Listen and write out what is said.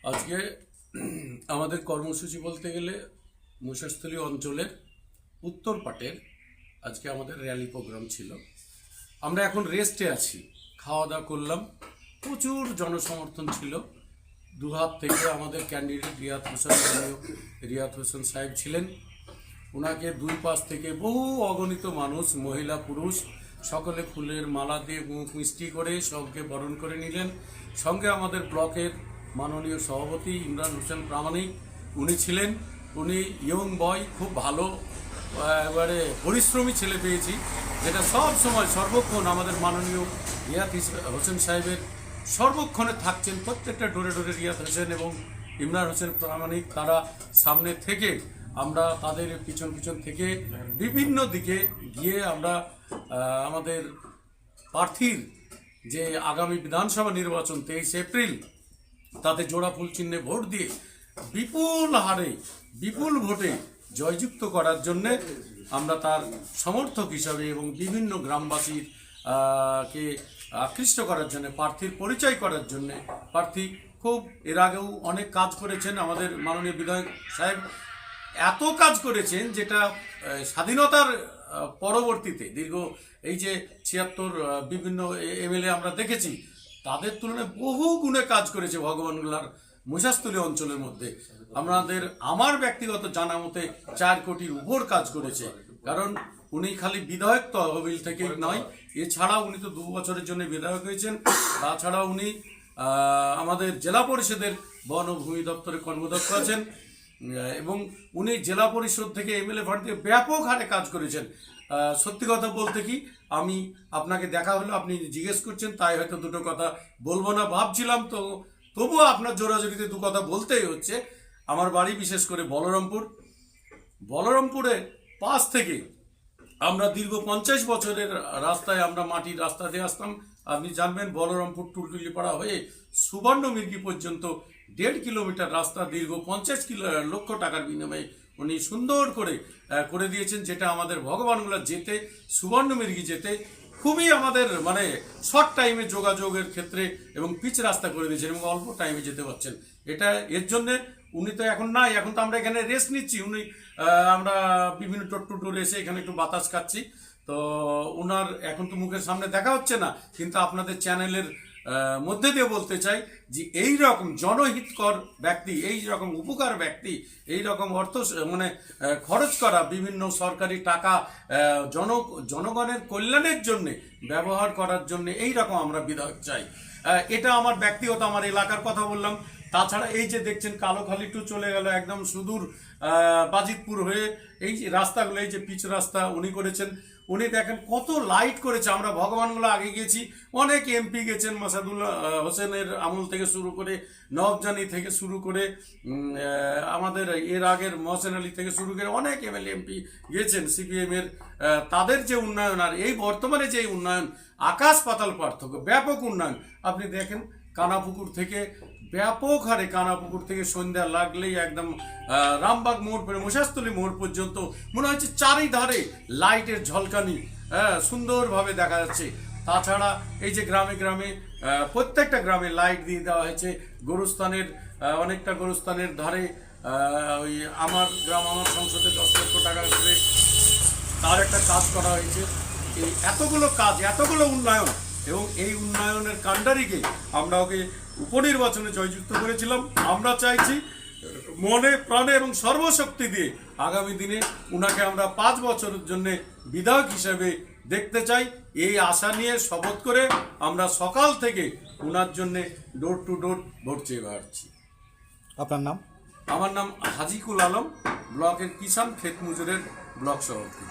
আজকে আমাদের কর্মসূচি বলতে গেলে মশাস্থলী অঞ্চলের উত্তর পাটের আজকে আমাদের র্যালি প্রোগ্রাম ছিল। আমরা এখন রেস্টে আছি, খাওয়া দাওয়া করলাম, প্রচুর জনসমর্থন ছিল। দুহাত থেকে আমাদের ক্যান্ডিডেট রিয়াদ হোসেন সাহেব ছিলেন। ওনাকে দুই পাশ থেকে বহু অগণিত মানুষ, মহিলা পুরুষ সকলে ফুলের মালা দিয়ে মুখ মিষ্টি করে সবকে বরণ করে নিলেন। সঙ্গে আমাদের ব্লকের মাননীয় সভাপতি ইমরান হোসেন প্রামাণিক উনি ছিলেন। উনি ইয়ং বয়, খুব ভালো এবারে পরিশ্রমী ছেলে পেয়েছি, যেটা সব সময় সর্বক্ষণ আমাদের মাননীয় রিয়াদ হোসেন সাহেবের সর্বক্ষণে থাকছেন। প্রত্যেকটা ডোরে ডোরে রিয়াদ হোসেন এবং ইমরান হোসেন প্রামাণিক তারা সামনে থেকে, আমরা তাদের পিছন পিছন থেকে বিভিন্ন দিকে গিয়ে আমরা আমাদের প্রার্থীর যে আগামী বিধানসভা নির্বাচন 23 এপ্রিল তাতে জোড়া ফুল চিহ্নে ভোট দিয়ে বিপুল হারে বিপুল ভোটে জয়যুক্ত করার জন্যে আমরা তার সমর্থক হিসাবে এবং বিভিন্ন গ্রামবাসীর কে আকৃষ্ট করার জন্য, প্রার্থীর পরিচয় করার জন্য, প্রার্থী খুব এর আগেও অনেক কাজ করেছেন। আমাদের মাননীয় বিধায়ক সাহেব এত কাজ করেছেন যেটা স্বাধীনতার পরবর্তীতে দীর্ঘ এই যে 76 বিভিন্ন এমএলএ আমরা দেখেছি, তাদের তুলনায় বহু গুণে কাজ করেছে ভগবানগোলার মশাস্থলী অঞ্চলের মধ্যে। আমার ব্যক্তিগত জানা মতে 4 কোটির উপর কাজ করেছে। কারণ উনি খালি বিধায়ক তহবিল থেকে নয়, এছাড়া উনি তো 2 বছরের জন্য বিধায়ক হয়েছেন। তাছাড়া উনি আমাদের জেলা পরিষদের বন ও ভূমি দপ্তরে কর্মদক্ষ আছেন এবং উনি জেলা পরিষদ থেকে এমএলএ ফান্ড দিয়ে ব্যাপক হারে কাজ করেছেন। সত্যি কথা বলতে কি, আমি আপনাকে দেখা হলো, আপনি জিজ্ঞেস করছেন, তাই হয়তো দুটো কথা বলবো না ভাবছিলাম, তো তবুও আপনার জোরাজোরিতে 2 কথা বলতেই হচ্ছে। আমার বাড়ি বিশেষ করে বলরামপুরের পাশ থেকে আমরা দীর্ঘ 50 বছরের রাস্তায়, আমরা মাটির রাস্তা দিয়ে আসতাম। আপনি জানবেন বলরামপুর টুলটুলিপাড়া হয়ে সুবর্ণ মির্গি পর্যন্ত 1.5 কিলোমিটার রাস্তা দীর্ঘ 50 লক্ষ টাকার বিনিময়ে উনি সুন্দর করে দিয়েছেন, যেটা আমাদের ভগবানগোলা যেতে, সুবর্ণ মির্গি যেতে খুবই আমাদের মানে শর্ট টাইমে যোগাযোগের ক্ষেত্রে এবং পিচ রাস্তা করে দিয়েছেন এবং অল্প টাইমে যেতে পারছেন। এটা এর জন্যে উনি তো এখন নাই, এখন তো আমরা এখানে রেস্ট নিচ্ছি। আমরা বিভিন্ন টোর এসে এখানে একটু বাতাস খাচ্ছি। তো ওনার এখন তো মুখের সামনে দেখা হচ্ছে না, কিন্তু আপনাদের চ্যানেলের মধ্যে দিয়ে বলতে চাই যে এই রকম জনহিতকর ব্যক্তি, এই রকম উপকার ব্যক্তি, এই রকম অর্থ মানে খরচ করা বিভিন্ন সরকারি টাকা জনগণের কল্যাণের জন্য ব্যবহার করার জন্য এই রকম আমরা বিধায়ক চাই। এটা আমার ব্যক্তিগত, আমার এলাকার কথা বললাম। তাছাড়া এই যে দেখছেন কালোখালি টু চলে গেল একদম সুদূর বাজিতপুর হয়ে, এই যে রাস্তাগুলো, এই যে পিচ রাস্তা উনি করেছেন। উনি দেখেন কত লাইট করেছে। আমরা ভগবানগুলো আগে গেছি, অনেক এমপি গেছেন, মাসাদুল্লাহ হোসেনের আমল থেকে শুরু করে, নওয়াবজানি থেকে শুরু করে, আমাদের এর আগের মহসেন আলী থেকে শুরু করে অনেক এমএলএ এমপি গেছেন সিপিএম এর। তাদের যে উন্নয়ন আর এই বর্তমানে যে উন্নয়ন, আকাশ পাতাল পার্থক্য, ব্যাপক উন্নয়ন। আপনি দেখেন কানাপুকুর থেকে ব্যাপক হারে, কানাপুকুর থেকে সন্ধ্যা লাগলেই একদম রামবাগ মোড় পরে মশাস্থলী মোড় পর্যন্ত মনে হচ্ছে চারিধারে লাইটের ঝলকানি সুন্দরভাবে দেখা যাচ্ছে। তাছাড়া এই যে গ্রামে গ্রামে প্রত্যেকটা গ্রামে লাইট দিয়ে দেওয়া হয়েছে। গোরস্থানের অনেকটা গোরস্থানের ধারে ওই আমার গ্রাম আমার সংসদে 10 লক্ষ টাকা করে তার একটা কাজ করা হয়েছে। এই এতগুলো কাজ, এতগুলো উন্নয়ন, এবং এই উন্নয়নের কাণ্ডারিকে আমরা ওকে উপনির্বাচনে জয়যুক্ত করেছিলাম। আমরা চাইছি মনে প্রাণে এবং সর্বশক্তি দিয়ে আগামী দিনে উনাকে আমরা 5 বছরের জন্য বিধায়ক হিসেবে দেখতে চাই। এই আশা নিয়ে শপথ করে আমরা সকাল থেকে উনার জন্য ডোর টু ডোর ভোট চেয়ে বেড়াচ্ছি। আপনার নাম? আমার নাম হাজিকুল আলম, ব্লকের কিষাণ ক্ষেত মজুরের ব্লক সভাপতি।